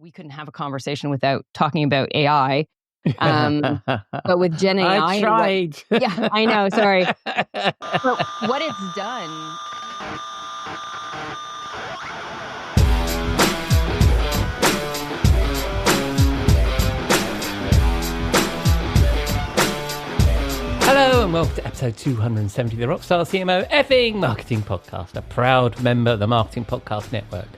we couldn't have a conversation without talking about AI. But with Gen AI, I tried. Yeah, I know. Sorry. But what it's done. Hello and welcome to episode 270 of the Rockstar CMO effing marketing podcast, a proud member of the Marketing Podcast Network.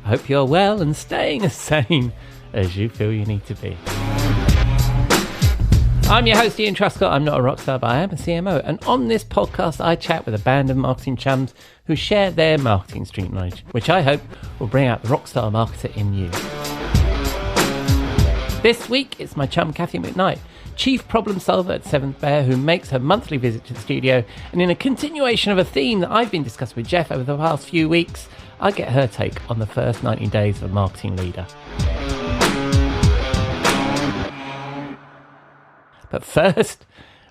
I hope you're well and staying as sane as you feel you need to be. I'm your host, Ian Truscott. I'm not a rockstar, but I am a CMO. And on this podcast, I chat with a band of marketing chums who share their marketing street knowledge, which I hope will bring out the rockstar marketer in you. This week, it's my chum, Cathy McKnight, chief problem solver at Seventh Bear, who makes her monthly visit to the studio. And in a continuation of a theme that I've been discussing with Jeff over the past few weeks, I get her take on the first 90 days of a marketing leader. But first,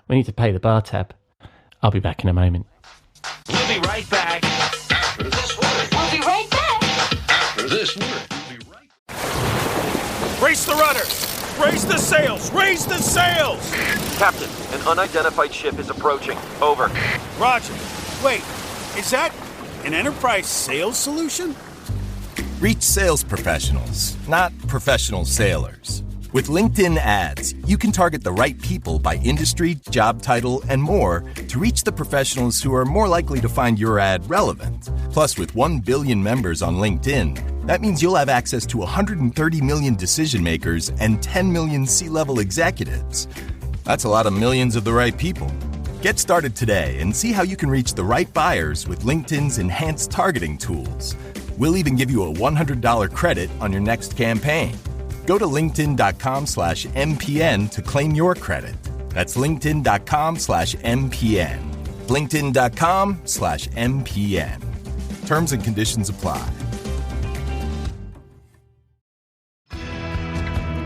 we need to pay the bar tab. I'll be back in a moment. We'll be right back. After this word. We'll be right back. After this word. We'll be right back. Raise the rudder! Raise the sails! Raise the sails! Captain, an unidentified ship is approaching. Over. Roger. Wait, is that an enterprise sales solution? Reach sales professionals, not professional sailors. With LinkedIn ads, you can target the right people by industry, job title, and more to reach the professionals who are more likely to find your ad relevant. Plus, with 1 billion members on LinkedIn, that means you'll have access to 130 million decision makers and 10 million C-level executives. That's a lot of millions of the right people. Get started today and see how you can reach the right buyers with LinkedIn's enhanced targeting tools. We'll even give you a $100 credit on your next campaign. Go to linkedin.com/MPN to claim your credit. That's linkedin.com/MPN. linkedin.com/MPN. Terms and conditions apply.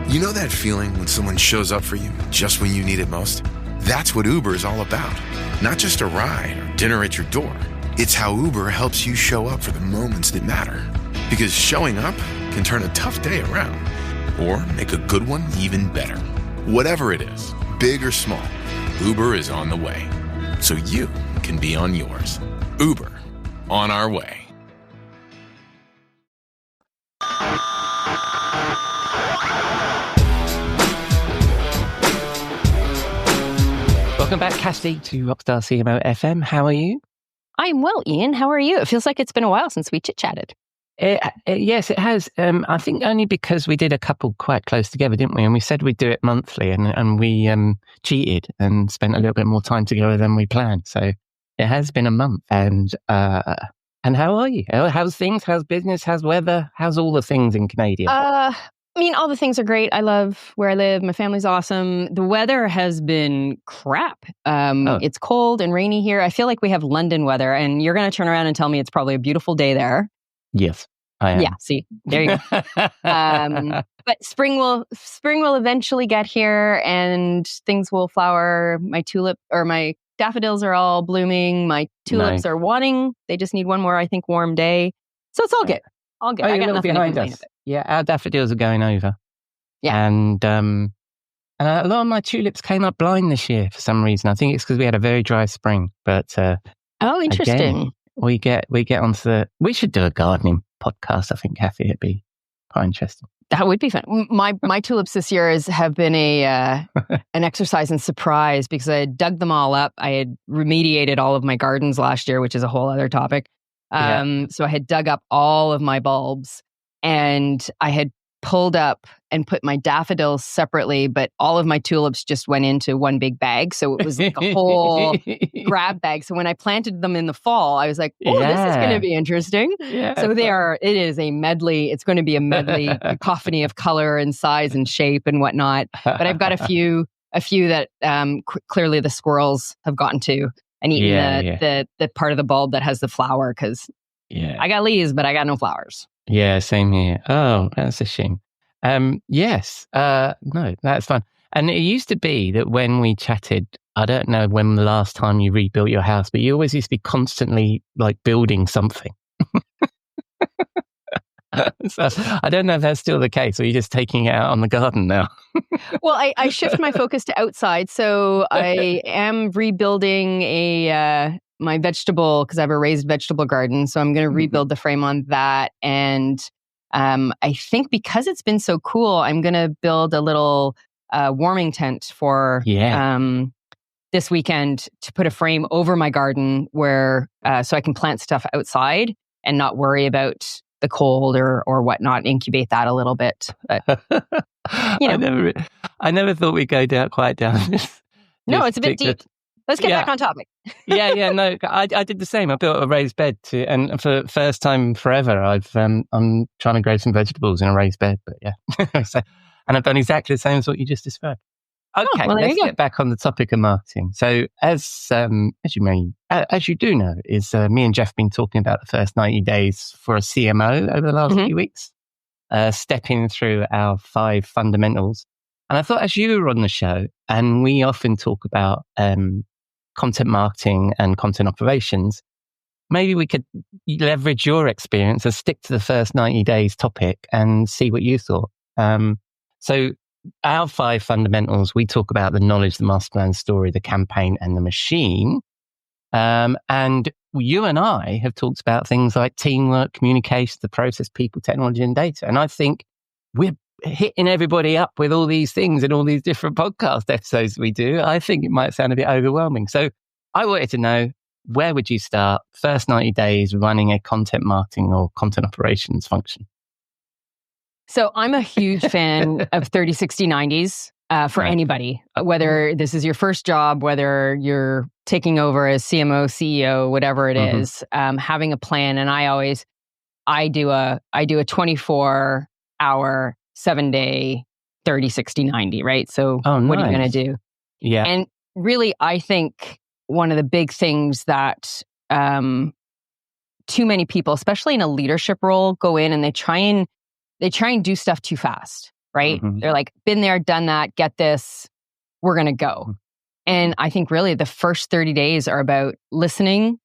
You know that feeling when someone shows up for you just when you need it most? That's what Uber is all about. Not just a ride or dinner at your door. It's how Uber helps you show up for the moments that matter. Because showing up can turn a tough day around. Or make a good one even better. Whatever it is, big or small, Uber is on the way. So you can be on yours. Uber, on our way. Welcome back, Cathy, to Rockstar CMO FM. How are you? I'm well, Ian. How are you? It feels like it's been a while since we chit-chatted. Yes, it has. I think only because we did a couple quite close together, didn't we? And we said we'd do it monthly, and we cheated and spent a little bit more time together than we planned. So it has been a month. And how are you? How's things? How's business? How's weather? How's all the things in Canada? I mean, all the things are great. I love where I live. My family's awesome. The weather has been crap. It's cold and rainy here. I feel like we have London weather, and you're going to turn around and tell me it's probably a beautiful day there. Yes, I am. Yeah, see, there you go. But spring will eventually get here, and things will flower. My daffodils are all blooming. My tulips are wanting. They just need one more, I think, warm day. So it's all good. All good. I got nothing to complain about. Yeah, our daffodils are going over. Yeah, and a lot of my tulips came up blind this year for some reason. I think it's because we had a very dry spring. But interesting. Again, we get onto we should do a gardening podcast, I think, Cathy. It'd be quite interesting. That would be fun. My tulips this year have been an exercise in surprise because I had dug them all up. I had remediated all of my gardens last year, which is a whole other topic. So I had dug up all of my bulbs, and I had pulled up and put my daffodils separately, but all of my tulips just went into one big bag. So it was like a whole grab bag. So when I planted them in the fall, I was like, oh, this is going to be interesting. Yeah. So it is a medley. It's going to be a medley cacophony of color and size and shape and whatnot. But I've got a few that clearly the squirrels have gotten to and eaten the part of the bulb that has the flower because I got leaves, but I got no flowers. Yeah, same here. Oh, that's a shame. Yes. No, that's fun. And it used to be that when we chatted, I don't know when the last time you rebuilt your house, but you always used to be constantly like building something. So I don't know if that's still the case, or you're just taking it out on the garden now. Well, I shift my focus to outside. So I am rebuilding my vegetable, because I have a raised vegetable garden. So I'm going to rebuild the frame on that. And I think because it's been so cool, I'm going to build a little warming tent for this weekend to put a frame over my garden where so I can plant stuff outside and not worry about the cold or whatnot, incubate that a little bit. But, I never thought we'd go quite down this. No, it's a bit deep. Let's get back on topic. No, I did the same. I built a raised bed and for the first time forever, I'm trying to grow some vegetables in a raised bed. But and I've done exactly the same as what you just described. Okay, let's get back on the topic of marketing. So, as you do know, is me and Jeff have been talking about the first 90 days for a CMO over the last few weeks, stepping through our 5 fundamentals. And I thought, as you were on the show, and we often talk about content marketing and content operations, maybe we could leverage your experience and stick to the first 90 days topic and see what you thought. So our 5 fundamentals, we talk about the knowledge, the master plan, story, the campaign, and the machine. And you and I have talked about things like teamwork, communication, the process, people, technology, and data. And I think we're hitting everybody up with all these things in all these different podcast episodes we do. I think it might sound a bit overwhelming. So I wanted to know, where would you start first 90 days running a content marketing or content operations function? So I'm a huge fan of 30, 60, 90s for anybody, whether this is your first job, whether you're taking over as CMO, CEO, whatever it is, having a plan. And I do a 24-hour, 7-day, 30, 60, 90, right? So what are you going to do? Yeah. And really, I think one of the big things that too many people, especially in a leadership role, go in and they try and do stuff too fast, right? They're like, been there, done that, get this, we're going to go. And I think really the first 30 days are about listening,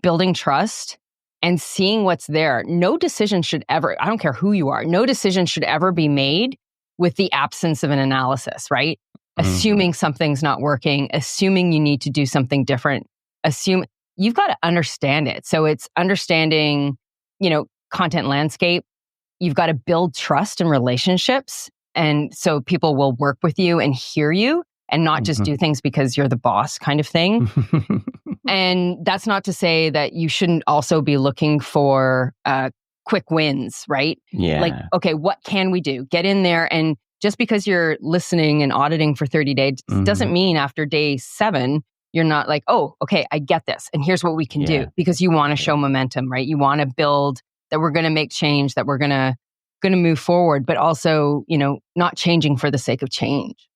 building trust, and seeing what's there. No decision should ever, I don't care who you are, no decision should ever be made with the absence of an analysis, right? Assuming something's not working, assuming you need to do something different, you've got to understand it. So it's understanding, content landscape. You've got to build trust and relationships. And so people will work with you and hear you and not just do things because you're the boss kind of thing. And that's not to say that you shouldn't also be looking for quick wins, right? Yeah. Like, okay, what can we do? Get in there. And just because you're listening and auditing for 30 days doesn't mean after day 7, you're not like, oh, okay, I get this. And here's what we can do, because you want to show momentum, right? You want to build that we're going to make change, that we're going to move forward, but also, not changing for the sake of change.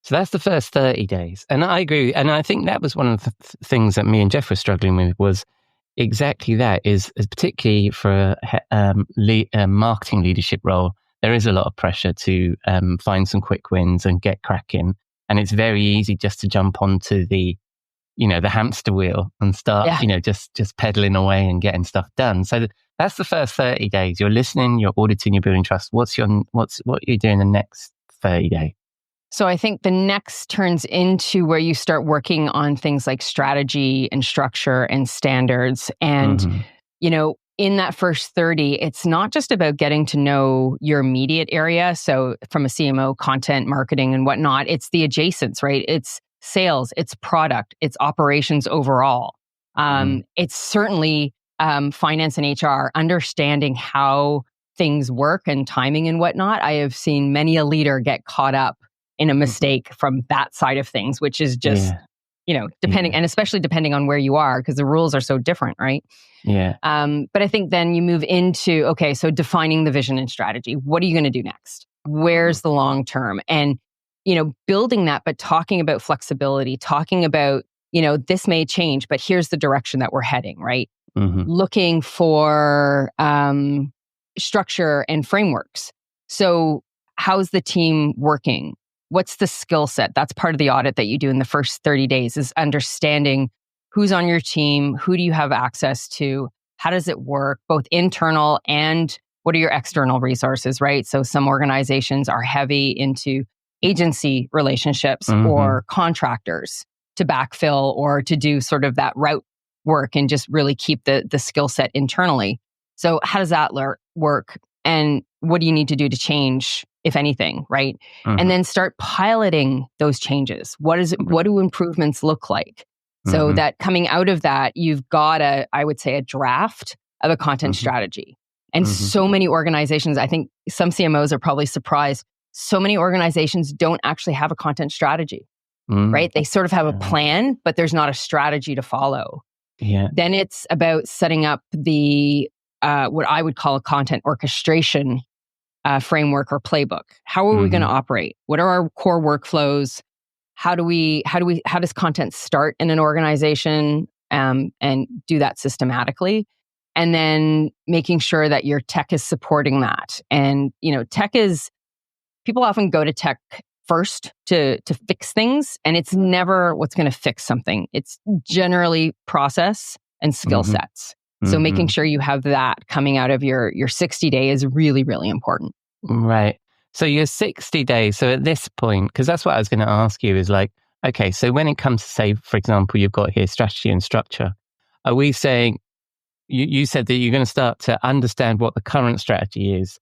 So that's the first 30 days. And I agree. And I think that was one of the things that me and Jeff were struggling with, was exactly that, is particularly for a marketing leadership role, there is a lot of pressure to find some quick wins and get cracking. And it's very easy just to jump onto the hamster wheel and start, just pedaling away and getting stuff done. So that's the first 30 days. You're listening, you're auditing, you're building trust. What you're doing the next 30 days? So I think the next turns into where you start working on things like strategy and structure and standards. And, in that first 30, it's not just about getting to know your immediate area. So from a CMO, content, marketing and whatnot, it's the adjacents, right? It's sales, it's product, it's operations overall. It's certainly finance and HR, understanding how things work and timing and whatnot. I have seen many a leader get caught up in a mistake from that side of things, which is just, depending, and especially depending on where you are, because the rules are so different, right? Yeah. But I think then you move into, okay, so defining the vision and strategy. What are you going to do next? Where's the long term? And, building that, but talking about flexibility, talking about, this may change, but here's the direction that we're heading, right? Looking for structure and frameworks. So how's the team working? What's the skill set? That's part of the audit that you do in the first 30 days, is understanding who's on your team, who do you have access to, How does it work, both internal and what are your external resources, right? So some organizations are heavy into agency relationships or contractors to backfill or to do sort of that route work and just really keep the skill set internally. So how does that work? And what do you need to do to change, if anything, right? And then start piloting those changes. What do improvements look like? So that coming out of that, you've got I would say, a draft of a content strategy. And so many organizations, I think some CMOs are probably surprised, so many organizations don't actually have a content strategy, right? They sort of have a plan, but there's not a strategy to follow. Then it's about setting up the what I would call a content orchestration framework or playbook. How are we going to operate? What are our core workflows? How does content start in an organization and do that systematically? And then making sure that your tech is supporting that. And, people often go to tech first to fix things, and it's never what's going to fix something. It's generally process and skill sets. So making sure you have that coming out of your 60 day is really, really important. Right. So your 60 days. So at this point, because that's what I was going to ask you is like, okay, so when it comes to, say, for example, you've got here strategy and structure, are we saying, you said that you're going to start to understand what the current strategy is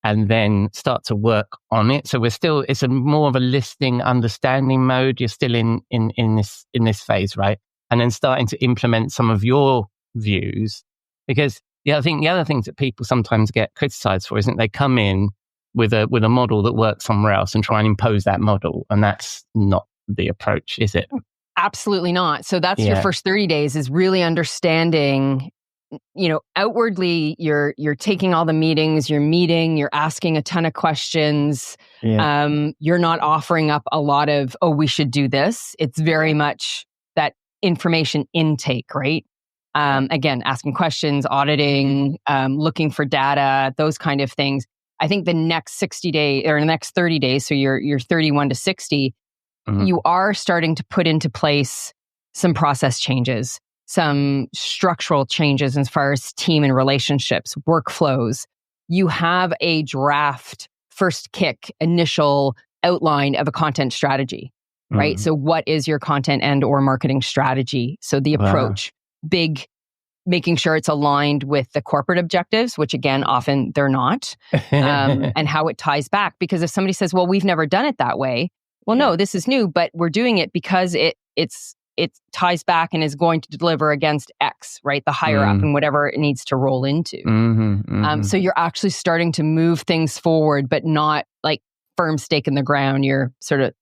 and then start to work on it. So it's a more of a listening, understanding mode. You're still in this phase, right? And then starting to implement some of your views, because I think the other things that people sometimes get criticized for isn't they come in with a model that works somewhere else and try and impose that model, and that's not the approach, is it? Absolutely not. So that's your first 30 days is really understanding, outwardly you're taking all the meetings, you're asking a ton of questions. You're not offering up a lot of, we should do this. It's very much that information intake, right? Again, asking questions, auditing, looking for data, those kind of things. I think the next 60 days or the next 30 days, so you're 31 to 60, you are starting to put into place some process changes, some structural changes as far as team and relationships, workflows. You have a draft, first kick, initial outline of a content strategy, right? So what is your content and or marketing strategy? So the approach, big, making sure it's aligned with the corporate objectives, which again, often they're not, and how it ties back. Because if somebody says, well, we've never done it that way. Well, no, this is new, but we're doing it because it ties back and is going to deliver against X, right? The higher up and whatever it needs to roll into. So you're actually starting to move things forward, but not like firm stake in the ground. You're sort of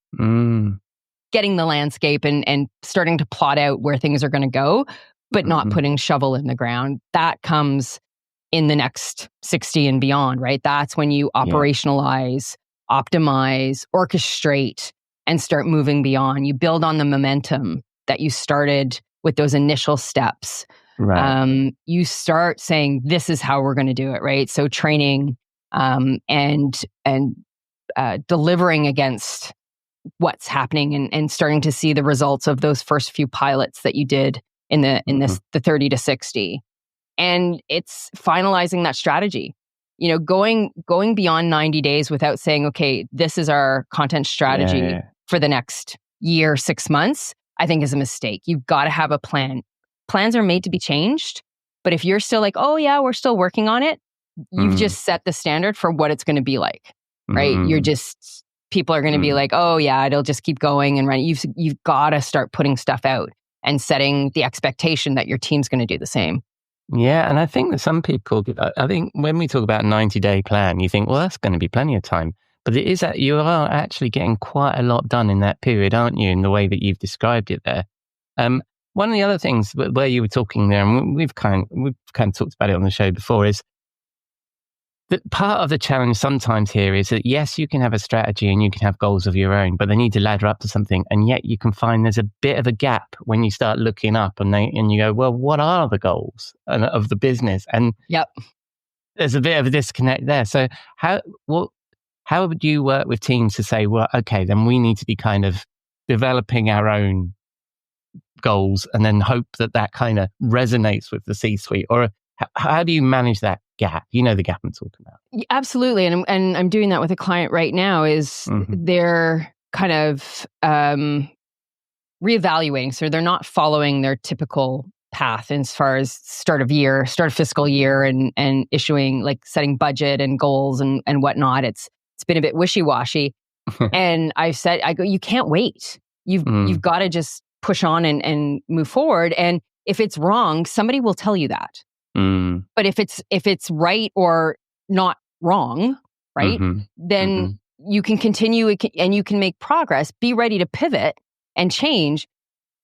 getting the landscape and starting to plot out where things are going to go, but not putting shovel in the ground. That comes in the next 60 and beyond, right? That's when you operationalize, optimize, orchestrate, and start moving beyond. You build on the momentum that you started with those initial steps. Right. You start saying, this is how we're going to do it, right? So training and delivering against what's happening and starting to see the results of those first few pilots that you did in the 30 to 60. And it's finalizing that strategy. Going beyond 90 days without saying, okay, this is our content strategy for the next year, 6 months, I think is a mistake. You've got to have a plan. Plans are made to be changed. But if you're still like, oh yeah, we're still working on it, you've just set the standard for what it's going to be like, right? People are going to be like, oh yeah, it'll just keep going and running. You've got to start putting stuff out and setting the expectation that your team's going to do the same. Yeah, and I think that some people, I think when we talk about a 90-day plan, you think, well, that's going to be plenty of time. But it is that you are actually getting quite a lot done in that period, aren't you, in the way that you've described it there. One of the other things where you were talking there, and we've kind of talked about it on the show before, is that part of the challenge sometimes here is that, yes, you can have a strategy and you can have goals of your own, but they need to ladder up to something. And yet you can find there's a bit of a gap when you start looking up and you go, well, what are the goals of the business? And there's a bit of a disconnect there. So how would you work with teams to say, well, okay, then we need to be kind of developing our own goals and then hope that kind of resonates with the C-suite? Or How do you manage that gap? You know the gap I'm talking about. Absolutely. And I'm doing that with a client right now is they're kind of reevaluating. So they're not following their typical path as far as start of fiscal year and issuing, like setting budget and goals and whatnot. It's been a bit wishy-washy. And I go, you can't wait. You've got to just push on and move forward. And if it's wrong, somebody will tell you that. But if it's right or not wrong, right, then you can continue and you can make progress. Be ready to pivot and change,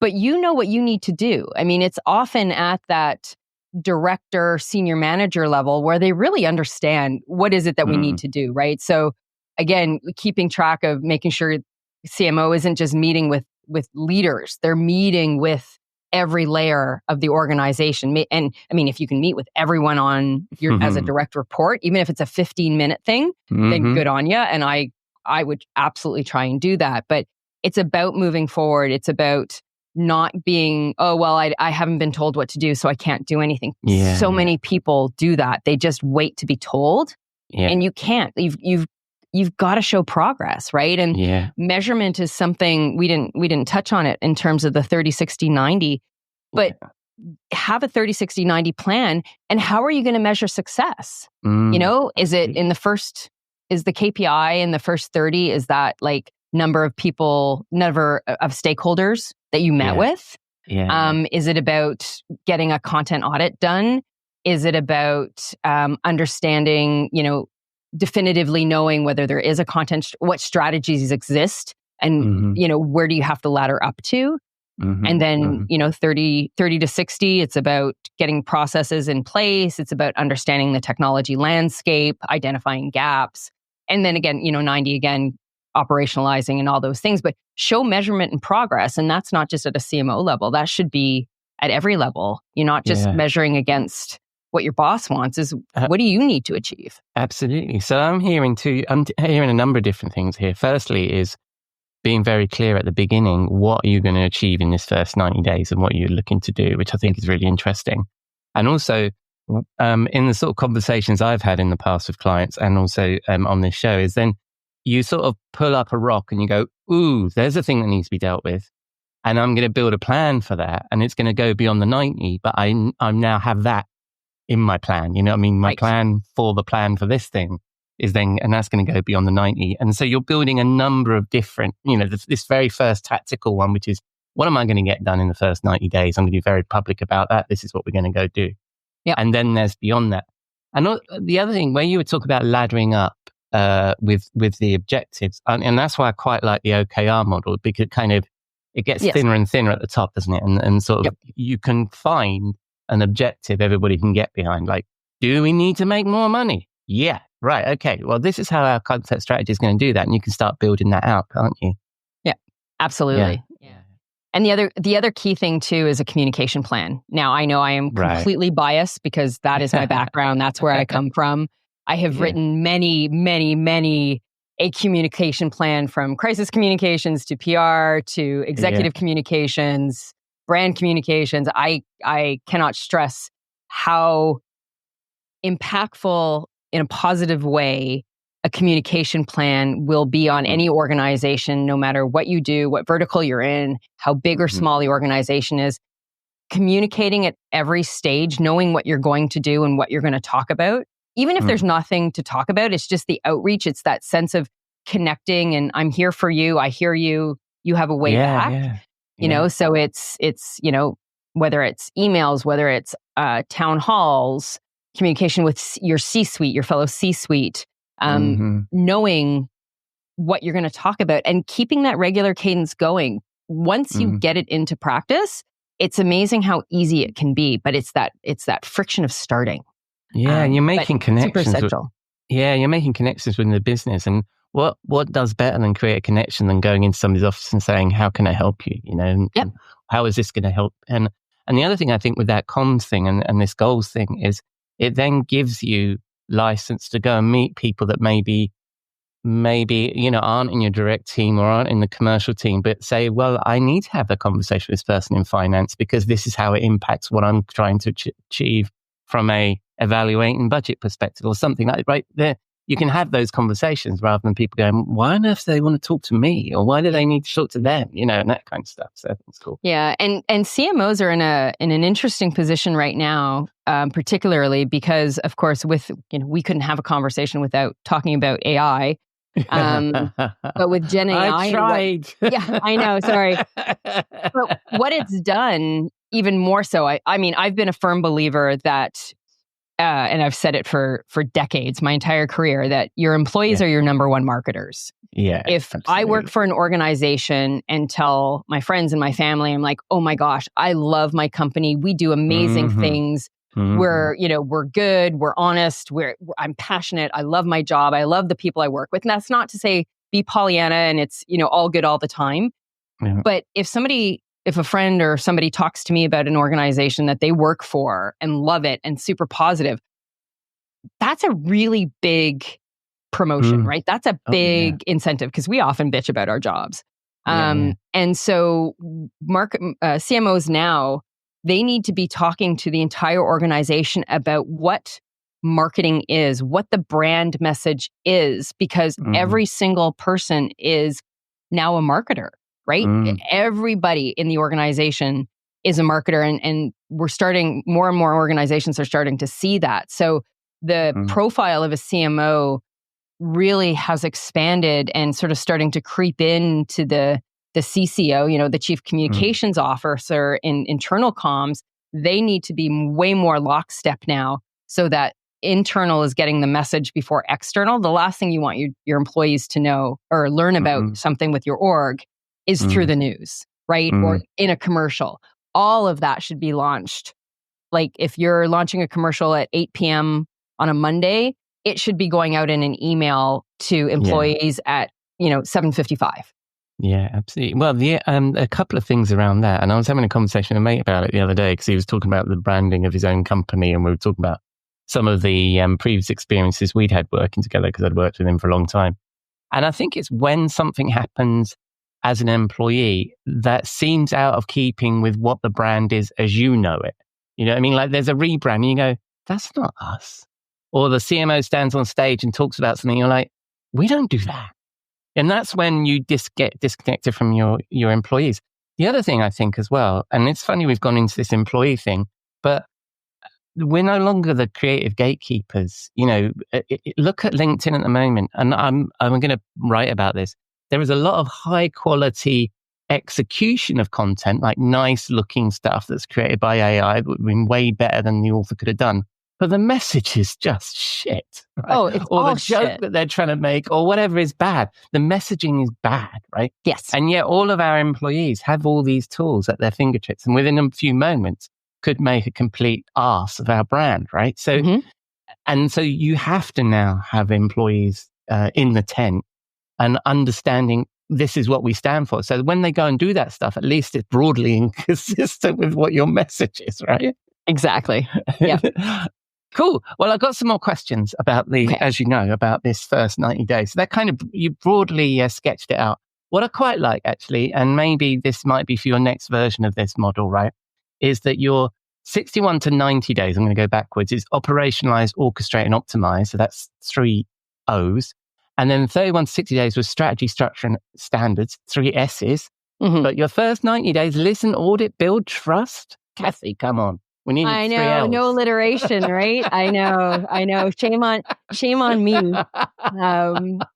but you know what you need to do. I mean, it's often at that director, senior manager level where they really understand what is it that we need to do, right? So again, keeping track of making sure CMO isn't just meeting with leaders, they're meeting with every layer of the organization. And I mean, if you can meet with everyone on your as a direct report, even if it's a 15-minute thing, then good on you. And I would absolutely try and do that. But it's about moving forward. It's about not being, oh, well, I haven't been told what to do, so I can't do anything. Yeah. So many people do that. They just wait to be told, and you can't. You've got to show progress, right? And measurement is something we didn't touch on it in terms of the 30, 60, 90, but have a 30, 60, 90 plan. And how are you going to measure success? You know, is it is the KPI in the first 30, is that like number of stakeholders that you met with? Is it about getting a content audit done? Is it about understanding, definitively knowing whether there is a content, what strategies exist, and where do you have to ladder up to? And then 30 to 60, it's about getting processes in place. It's about understanding the technology landscape, identifying gaps, and then again 90 again, operationalizing and all those things. But show measurement and progress, and that's not just at a CMO level. That should be at every level. You're not just measuring against what your boss wants. Is what do you need to achieve? Absolutely. So I'm hearing a number of different things here. Firstly is being very clear at the beginning, what are you going to achieve in this first 90 days and what you're looking to do, which I think is really interesting. And also in the sort of conversations I've had in the past with clients and also on this show is then you sort of pull up a rock and you go, ooh, there's a thing that needs to be dealt with. And I'm going to build a plan for that. And it's going to go beyond the 90, but I now have that in my plan. You know what I mean? My plan for the plan for this thing is then, and that's going to go beyond the 90. And so you're building a number of different, this very first tactical one, which is, what am I going to get done in the first 90 days? I'm going to be very public about that. This is what we're going to go do. Yeah. And then there's beyond that. And the other thing, where you would talk about laddering up with the objectives, and that's why I quite like the OKR model, because it gets thinner and thinner at the top, doesn't it? And sort of you can find an objective everybody can get behind. Like, do we need to make more money? Yeah. Right. Okay. Well, this is how our content strategy is going to do that. And you can start building that out, can't you? Yeah, absolutely. Yeah. And the other key thing too is a communication plan. Now, I know I am completely biased because that is my background. That's where I come from. I have written many, many, many a communication plan, from crisis communications to PR to executive communications, brand communications. I cannot stress how impactful in a positive way a communication plan will be on any organization, no matter what you do, what vertical you're in, how big or small the organization is. Communicating at every stage, knowing what you're going to do and what you're going to talk about. Even if there's nothing to talk about, it's just the outreach. It's that sense of connecting and I'm here for you. I hear you. You have a way back. So it's whether it's emails, whether it's town halls, communication with your C-suite, your fellow C-suite, knowing what you're going to talk about and keeping that regular cadence going. Once you get it into practice, it's amazing how easy it can be, but it's that friction of starting. Yeah, and you're making connections. Super essential. You're making connections within the business. And what does better than create a connection than going into somebody's office and saying, how can I help you? And how is this going to help? And the other thing I think with that comms thing and this goals thing is it then gives you license to go and meet people that maybe aren't in your direct team or aren't in the commercial team, but say, well, I need to have a conversation with this person in finance because this is how it impacts what I'm trying to achieve from a evaluating budget perspective or something like that, right? There, you can have those conversations rather than people going, why on earth do they want to talk to me? Or why do they need to talk to them? You know, and that kind of stuff. So it's cool. Yeah. And CMOs are in an interesting position right now, particularly because, of course, we couldn't have a conversation without talking about AI. But with Gen AI, I tried. Yeah, I know. Sorry. But what it's done, even more so, I mean, I've been a firm believer that, and I've said it for decades, my entire career, that your employees are your number one marketers. Yeah. If absolutely. I work for an organization and tell my friends and my family, I'm like, oh my gosh, I love my company. We do amazing things. We're good. We're honest. I'm passionate. I love my job. I love the people I work with. And that's not to say be Pollyanna and it's, all good all the time. Yeah. But if a friend or somebody talks to me about an organization that they work for and love it and super positive, that's a really big promotion, right? That's a big incentive because we often bitch about our jobs. And so CMOs now, they need to be talking to the entire organization about what marketing is, what the brand message is, because every single person is now a marketer, right? Everybody in the organization is a marketer, and we're starting, more and more organizations are starting to see that. So the profile of a CMO really has expanded and sort of starting to creep into the CCO, the Chief Communications Officer in internal comms. They need to be way more lockstep now so that internal is getting the message before external. The last thing you want your employees to know or learn about something with your org is through the news, right? Or in a commercial. All of that should be launched. Like if you're launching a commercial at 8 p.m. on a Monday, it should be going out in an email to employees at 7:55. Yeah, absolutely. Well, a couple of things around that. And I was having a conversation with a mate about it the other day because he was talking about the branding of his own company. And we were talking about some of the previous experiences we'd had working together because I'd worked with him for a long time. And I think it's when something happens as an employee that seems out of keeping with what the brand is as you know it. You know what I mean? Like there's a rebrand and you go, that's not us. Or the CMO stands on stage and talks about something. You're like, we don't do that. And that's when you get disconnected from your employees. The other thing I think as well, and it's funny we've gone into this employee thing, but we're no longer the creative gatekeepers. Look at LinkedIn at the moment, and I'm going to write about this. There is a lot of high quality execution of content, like nice looking stuff that's created by AI, that would have been way better than the author could have done. But the message is just shit. Right? Oh, it's or all the joke shit that they're trying to make or whatever is bad. The messaging is bad, right? Yes. And yet all of our employees have all these tools at their fingertips and within a few moments could make a complete arse of our brand, right? So, and so you have to now have employees in the tent and understanding this is what we stand for. So when they go and do that stuff, at least it's broadly inconsistent with what your message is, right? Exactly. Yeah. Cool. Well, I've got some more questions about as you know, about this first 90 days. So that kind of, you broadly sketched it out. What I quite like actually, and maybe this might be for your next version of this model, right, is that your 61 to 90 days, I'm going to go backwards, is operationalize, orchestrate, and optimize. So that's 3 O's. And then 31 to 60 days was strategy, structure, and standards, 3 S's. But your first 90 days, listen, audit, build, trust. Cathy, come on. We need 3 L's. No alliteration, right? I know. Shame on me.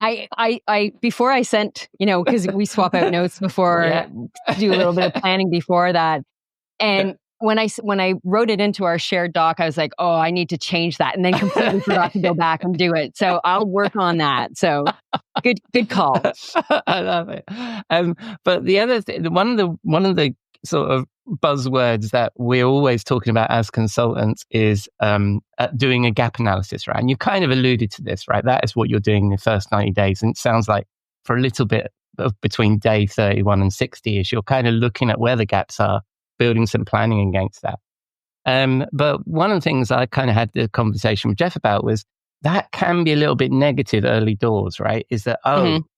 I before I sent, because we swap out notes before, do a little bit of planning before that. And when I wrote it into our shared doc, I was like, oh, I need to change that, and then completely forgot to go back and do it. So I'll work on that. So good call. I love it. But the other thing, one of the sort of buzzwords that we're always talking about as consultants is doing a gap analysis, right? And you kind of alluded to this, right? That is what you're doing in the first 90 days. And it sounds like for a little bit of between day 31 and 60 is you're kind of looking at where the gaps are, building some planning against that. But one of the things I kind of had the conversation with Jeff about was that can be a little bit negative early doors, right? Is that,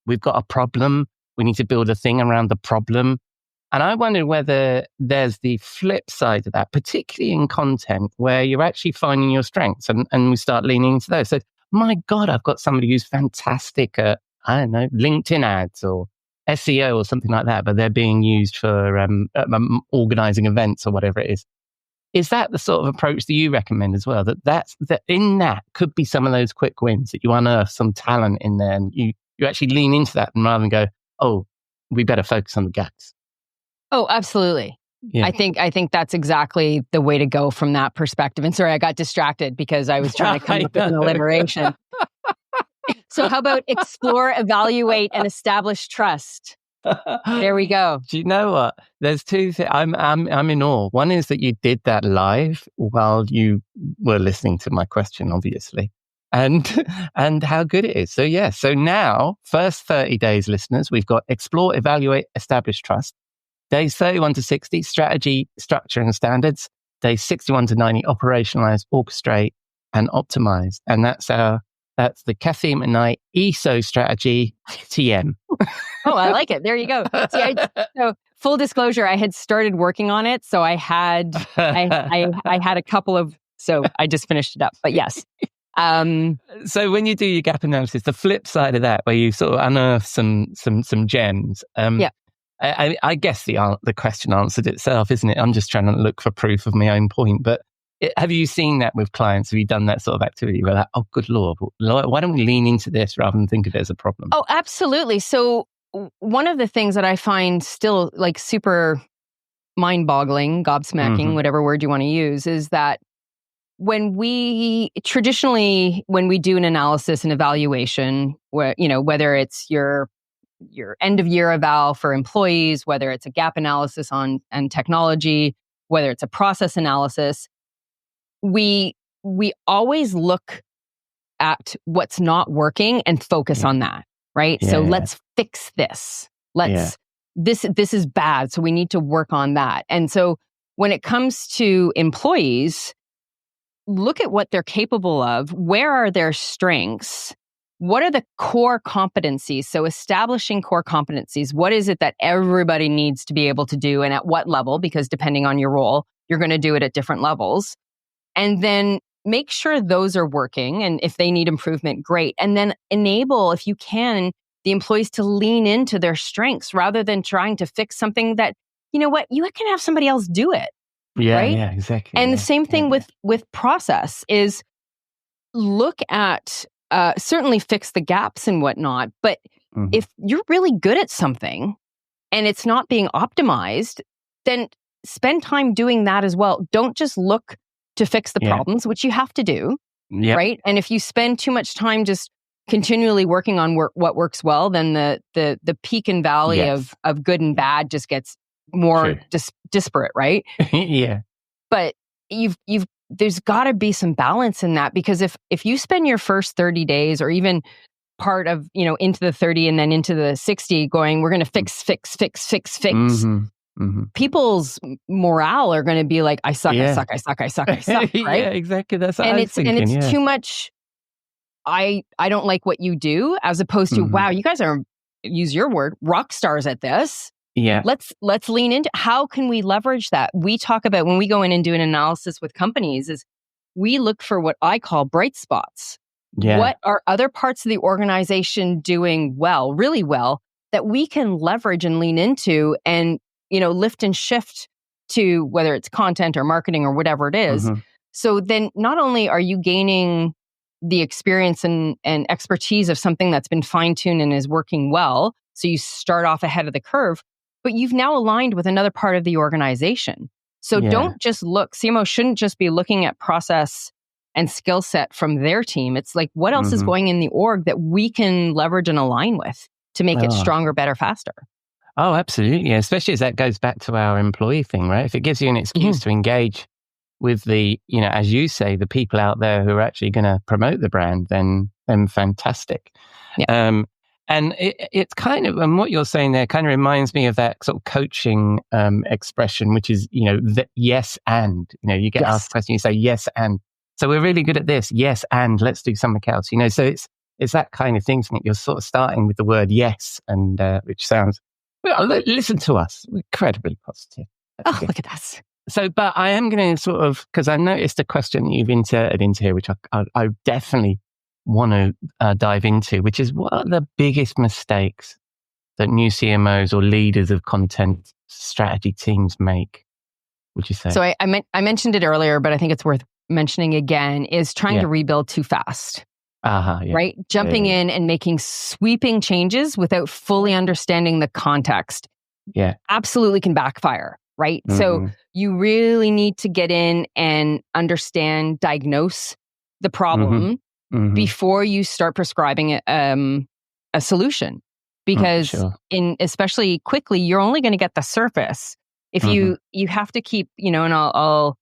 we've got a problem. We need to build a thing around the problem. And I wonder whether there's the flip side of that, particularly in content where you're actually finding your strengths and we start leaning into those. So, my God, I've got somebody who's fantastic at, I don't know, LinkedIn ads or SEO or something like that, but they're being used for organizing events or whatever it is. Is that the sort of approach that you recommend as well? That in that could be some of those quick wins, that you unearth some talent in there and you actually lean into that and rather than go, oh, we better focus on the gaps. Oh, absolutely. Yeah. I think that's exactly the way to go from that perspective. And sorry, I got distracted because I was trying to come up with an alliteration. So how about explore, evaluate, and establish trust? There we go. Do you know what? There's two things. I'm in awe. One is that you did that live while you were listening to my question, obviously, and how good it is. So yeah. So now, first 30 days, listeners, we've got explore, evaluate, establish trust. Days 31 to 60, strategy, structure, and standards. Days 61 to 90, operationalize, orchestrate, and optimize. And that's the Cathy McKnight ESO strategy TM. Oh, I like it. There you go. See, so full disclosure, I had started working on it, so I had a couple of. So I just finished it up. But yes. So when you do your gap analysis, the flip side of that, where you sort of unearth some gems. Yeah. I guess the question answered itself, isn't it? I'm just trying to look for proof of my own point. But have you seen that with clients? Have you done that sort of activity where like, oh, good Lord, why don't we lean into this rather than think of it as a problem? Oh, absolutely. So one of the things that I find still like super mind-boggling, gobsmacking, whatever word you want to use, is that when we do an analysis and evaluation, where, whether it's your end of year eval for employees, whether it's a gap analysis on technology, whether it's a process analysis, we always look at what's not working and focus on that, right? So let's fix this. This is bad, so we need to work on that. And so when it comes to employees, look at what they're capable of. Where are their strengths? What are the core competencies? So establishing core competencies. What is it that everybody needs to be able to do and at what level? Because depending on your role, you're going to do it at different levels. And then make sure those are working. And if they need improvement, great. And then enable, if you can, the employees to lean into their strengths rather than trying to fix something that, you know what, you can have somebody else do it. Yeah, right? Yeah, exactly. And the same thing with process is look at, certainly fix the gaps and whatnot. But if you're really good at something and it's not being optimized, then spend time doing that as well. Don't just look to fix the problems, which you have to do, right? And if you spend too much time just continually working on what works well, then the peak and valley of good and bad just gets more disparate, right? Yeah. But there's got to be some balance in that, because if you spend your first 30 days or even part of, into the 30 and then into the 60 going, we're going to fix. People's morale are going to be like, I suck, I suck, right? Yeah, exactly. That's what I was thinking. And it's too much. I don't like what you do, as opposed to, wow, you guys are, use your word, rock stars at this. Yeah. Let's lean into how can we leverage that? We talk about when we go in and do an analysis with companies is we look for what I call bright spots. Yeah. What are other parts of the organization doing well, really well, that we can leverage and lean into and, lift and shift to, whether it's content or marketing or whatever it is. So then not only are you gaining the experience and expertise of something that's been fine-tuned and is working well, so you start off ahead of the curve, but you've now aligned with another part of the organization. So don't just look, CMO shouldn't just be looking at process and skill set from their team. It's like, what else is going in the org that we can leverage and align with to make it stronger, better, faster? Oh, absolutely. Especially as that goes back to our employee thing, right? If it gives you an excuse to engage with the, as you say, the people out there who are actually going to promote the brand, then fantastic. Yeah. And it's kind of, and what you're saying there kind of reminds me of that sort of coaching expression, which is, the yes and, you get asked a question, you say yes and. So we're really good at this, yes and let's do something else. So it's that kind of thing, isn't it? You're sort of starting with the word yes, and which sounds Well, listen to us. We're incredibly positive. Oh, look at us. So, but I am going to sort of, because I noticed a question that you've inserted into here, which I definitely want to dive into, which is what are the biggest mistakes that new CMOs or leaders of content strategy teams make, would you say? So I mentioned it earlier, but I think it's worth mentioning again, is trying to rebuild too fast. Right? Jumping in and making sweeping changes without fully understanding the context. Absolutely can backfire, right? Mm-hmm. So you really need to get in and understand, diagnose the problem before you start prescribing a solution. Because especially quickly, you're only going to get the surface. If you have to keep, and I'll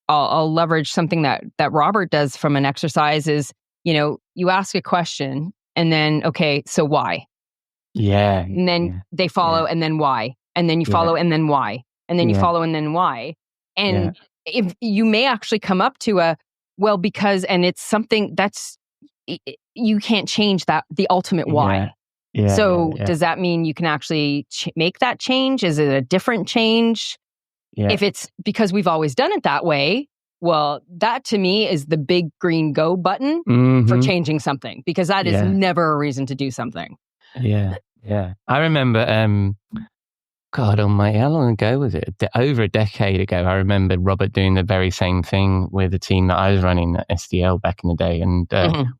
leverage something that Robert does from an exercise is, you ask a question and then, okay, so why? And then they follow and then why? And then you follow and then why? And then you follow and then why? And if you may actually come up to because, and it's something that's, you can't change that, the ultimate why. Does that mean you can actually make that change? Is it a different change? If it's because we've always done it that way, well, that to me is the big green go button for changing something, because that is never a reason to do something. I remember, how long ago was it? Over a decade ago, I remember Robert doing the very same thing with the team that I was running at SDL back in the day. And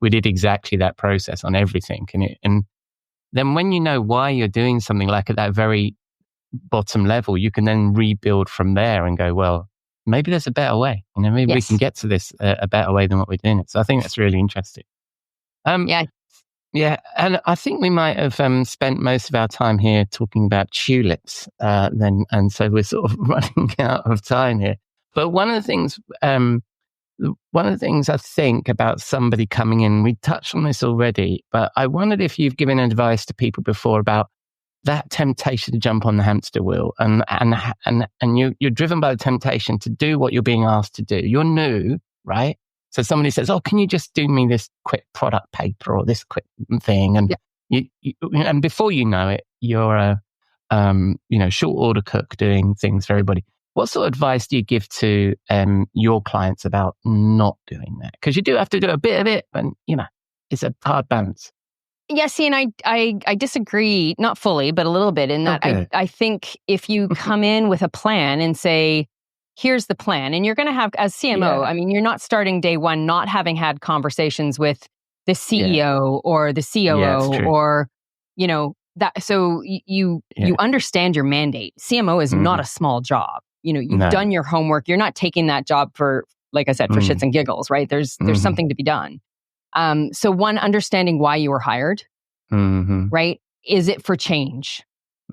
we did exactly that process on everything. And then when you know why you're doing something, like at that very bottom level, you can then rebuild from there and go, well, maybe there's a better way. Maybe we can get to this a better way than what we're doing it. So I think that's really interesting. And I think we might have spent most of our time here talking about tulips and so we're sort of running out of time here. But one of the things I think about somebody coming in, we touched on this already, but I wondered if you've given advice to people before about that temptation to jump on the hamster wheel and you're driven by the temptation to do what you're being asked to do. You're new, right? So somebody says, "Oh, can you just do me this quick product paper or this quick thing?" And and before you know it, you're a short order cook doing things for everybody. What sort of advice do you give to your clients about not doing that? Because you do have to do a bit of it, and it's a hard balance. Yeah, see, and I disagree, not fully, but a little bit in that. Okay. I think if you come in with a plan and say, here's the plan, and you're going to have, as CMO, I mean, you're not starting day one not having had conversations with the CEO or the COO or, that. So you understand your mandate. CMO is not a small job. You've done your homework. You're not taking that job for, like I said, for shits and giggles, right? There's something to be done. So one, understanding why you were hired, right? Is it for change?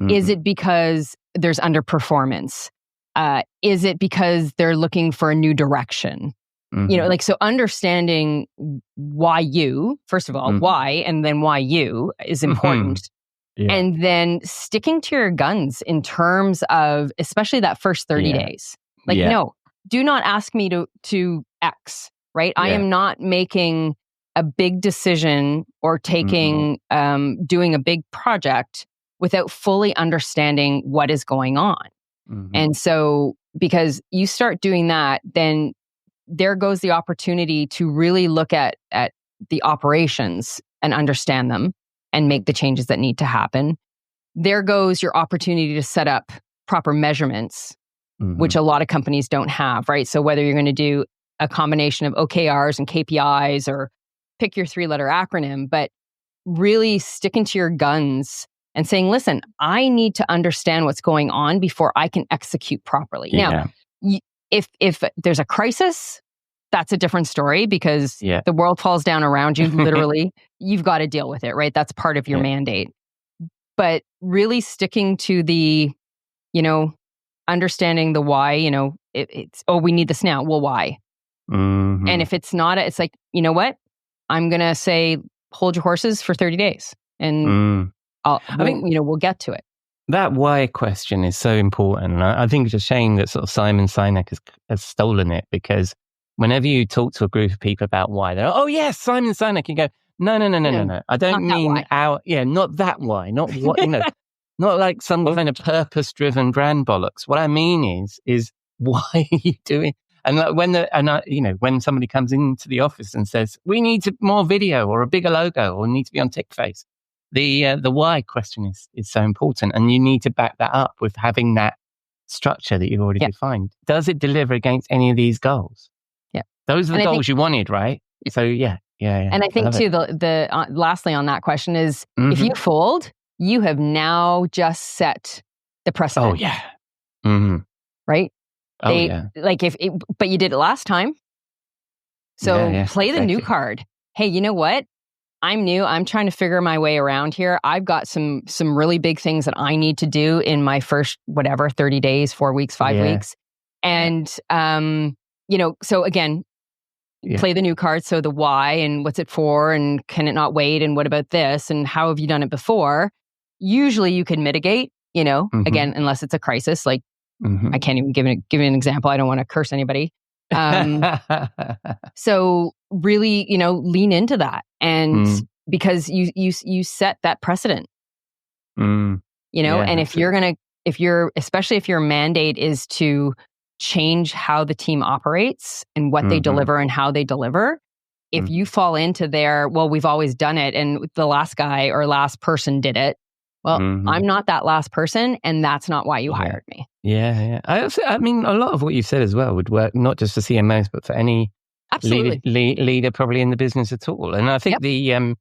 Is it because there's underperformance? Is it because they're looking for a new direction? So understanding why you, first of all, why, and then why you is important. And then sticking to your guns in terms of, especially that first 30 days. No, do not ask me to X, right? I am not making a big decision or taking, doing a big project without fully understanding what is going on. And so, because you start doing that, then there goes the opportunity to really look at the operations and understand them and make the changes that need to happen. There goes your opportunity to set up proper measurements, which a lot of companies don't have, right? So whether you're going to do a combination of OKRs and KPIs or pick your 3-letter acronym, but really sticking to your guns and saying, listen, I need to understand what's going on before I can execute properly. Now, if there's a crisis, that's a different story, because the world falls down around you, literally. You've got to deal with it, right? That's part of your mandate. But really sticking to the, understanding the why, it's, we need this now. Well, why? And if it's not, it's like, you know what? I'm going to say, hold your horses for 30 days and we'll get to it. That why question is so important. I think it's a shame that sort of Simon Sinek has stolen it, because whenever you talk to a group of people about why, they're, oh yes, Simon Sinek, you go, no. I don't mean not that why, not what, Not like some kind of purpose-driven brand bollocks. What I mean is why are you doing? And like when somebody comes into the office and says we need more video or a bigger logo or need to be on TickFace, the why question is so important, and you need to back that up with having that structure that you've already defined. Does it deliver against any of these goals? Yeah, those are the goals you wanted, right? So yeah. And I think too, the lastly on that question is, if you fold, you have now just set the precedent. Oh yeah, right. Like but you did it last time. So play the new card. Hey, you know what? I'm new. I'm trying to figure my way around here. I've got some really big things that I need to do in my first 30 days, 4 weeks, 5 weeks. And so again, play the new card. So the why and what's it for, and can it not wait, and what about this, and how have you done it before? Usually you can mitigate, again, unless it's a crisis. Like I can't even give you an example. I don't want to curse anybody. So really, lean into that, and because you set that precedent, and especially if your mandate is to change how the team operates and what they deliver and how they deliver, if you fall into we've always done it and the last guy or last person did it. Well, I'm not that last person, and that's not why you hired me. Yeah. I mean, a lot of what you said as well would work not just for CMOs, but for any leader probably in the business at all. And I think the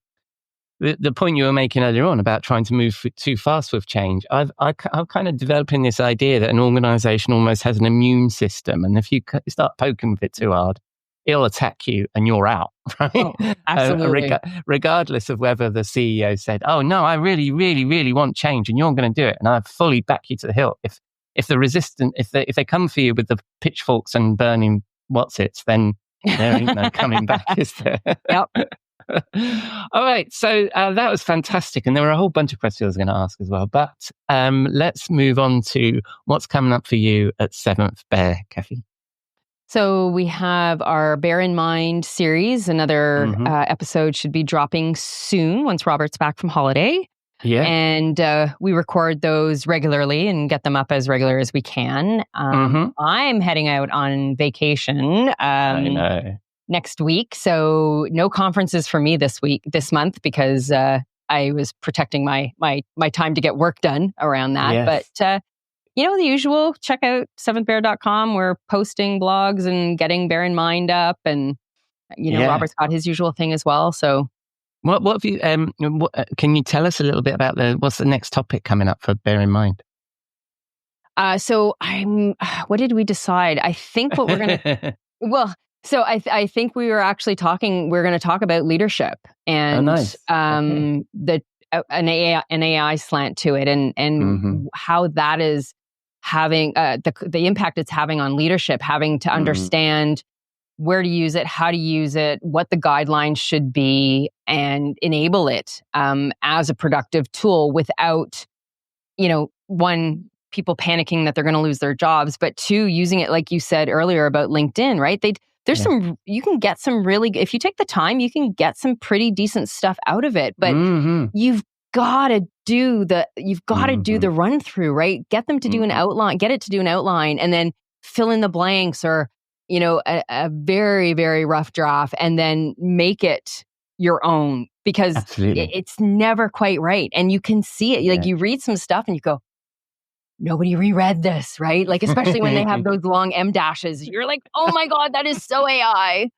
point you were making earlier on about trying to move too fast with change, I'm kind of developing this idea that an organization almost has an immune system, and if you start poking with it too hard, it'll attack you and you're out, right? Oh, absolutely. Regardless of whether the CEO said, oh, no, I really, really, really want change and you're going to do it. And I fully back you to the hilt. If the resistant, if they come for you with the pitchforks and burning what's-its, then there ain't no coming back, is there? Yep. All right. So that was fantastic. And there were a whole bunch of questions I was going to ask as well. But let's move on to what's coming up for you at Seventh Bear, Cathy. So we have our Bear in Mind series. Another episode should be dropping soon once Robert's back from holiday. Yeah. And we record those regularly and get them up as regular as we can. I'm heading out on vacation I know. next week. So no conferences for me this month, because I was protecting my time to get work done around that. Yes. But the usual, check out seventhbear.com. We're posting blogs and getting Bear in Mind up. And, Robert's got his usual thing as well. So what have you, can you tell us a little bit about what's the next topic coming up for Bear in Mind? What did we decide? I think what we're going to, I think we were actually we're going to talk about leadership and an AI slant to it, and how that is having the impact it's having on leadership, having to understand where to use it, how to use it, what the guidelines should be, and enable it as a productive tool without, one, people panicking that they're going to lose their jobs, but two, using it like you said earlier about LinkedIn, right? You can get some if you take the time, you can get some pretty decent stuff out of it, but you've got to do the run through, right? Get them to do an outline, get it to do an outline, and then fill in the blanks, or, a very, very rough draft, and then make it your own, because it's never quite right. And you can see it. Like you read some stuff and you go, nobody reread this, right? Like, especially when they have those long M dashes, you're like, oh my God, that is so AI.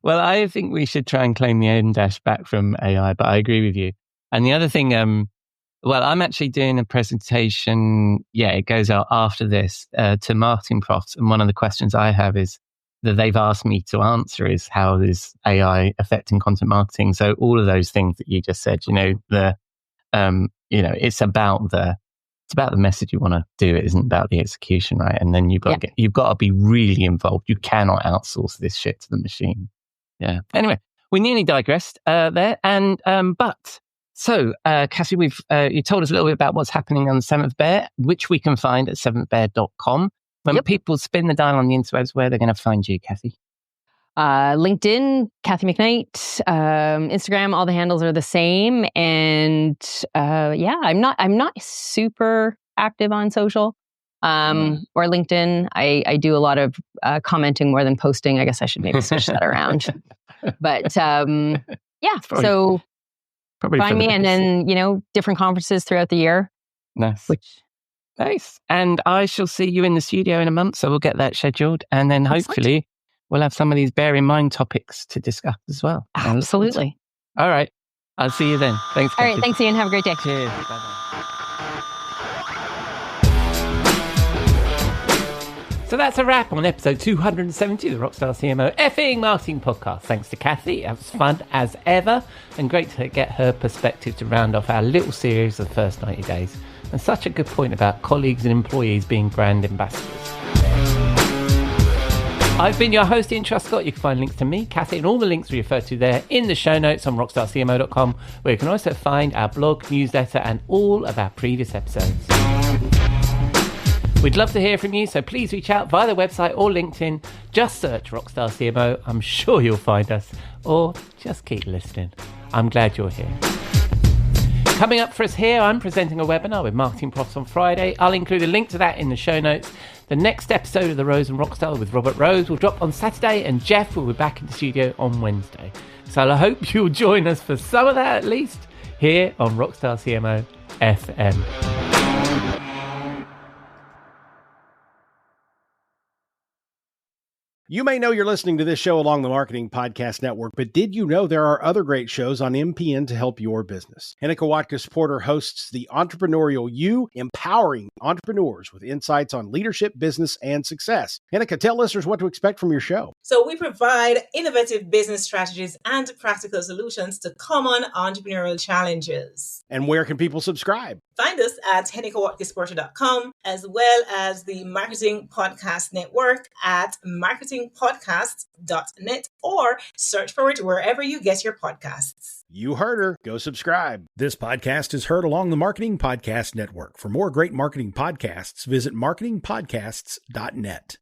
Well, I think we should try and claim the M dash back from AI, but I agree with you. And the other thing, I'm actually doing a presentation. Yeah, it goes out after this to marketing profs. And one of the questions I have is that they've asked me to answer is, how is AI affecting content marketing? So all of those things that you just said, it's about the message you want to do. It isn't about the execution, right? And then you've got to be really involved. You cannot outsource this shit to the machine. Yeah. Anyway, we nearly digressed there. And so Cathy, you told us a little bit about what's happening on the Seventh Bear, which we can find at seventhbear.com. When people spin the dial on the interwebs, where they're going to find you, Cathy? LinkedIn, Cathy McKnight, Instagram, all the handles are the same. And I'm not super active on social or LinkedIn. I do a lot of commenting more than posting. I guess I should maybe switch that around. But so find me, and then different conferences throughout the year. Nice. And I shall see you in the studio in a month, so we'll get that scheduled, and then hopefully we'll have some of these bear in mind topics to discuss as well. Absolutely. All right. I'll see you then. Thanks. All right. Thanks, Ian. Have a great day. Cheers. Bye-bye. So that's a wrap on episode 270 of the Rockstar CMO effing marketing podcast. Thanks to Cathy. It was fun as ever, and great to get her perspective to round off our little series of the first 90 days. And such a good point about colleagues and employees being brand ambassadors. I've been your host, Ian Truscott. You can find links to me, Cathy, and all the links we refer to there in the show notes on rockstarcmo.com, where you can also find our blog, newsletter, and all of our previous episodes. We'd love to hear from you, so please reach out via the website or LinkedIn. Just search Rockstar CMO. I'm sure you'll find us. Or just keep listening. I'm glad you're here. Coming up for us here, I'm presenting a webinar with Marketing Profs on Friday. I'll include a link to that in the show notes. The next episode of The Rose and Rockstar with Robert Rose will drop on Saturday, and Jeff will be back in the studio on Wednesday. So I hope you'll join us for some of that, at least, here on Rockstar CMO FM. You may know you're listening to this show along the Marketing Podcast Network, but did you know there are other great shows on MPN to help your business? Hennika Watkins-Porter hosts The Entrepreneurial You, empowering entrepreneurs with insights on leadership, business, and success. Hennika, tell listeners what to expect from your show. So we provide innovative business strategies and practical solutions to common entrepreneurial challenges. And where can people subscribe? Find us at hennikawatkinsporter.com, as well as the Marketing Podcast Network at marketingpodcasts.net, or search for it wherever you get your podcasts. You heard her. Go subscribe. This podcast is heard along the Marketing Podcast Network. For more great marketing podcasts, visit marketingpodcasts.net.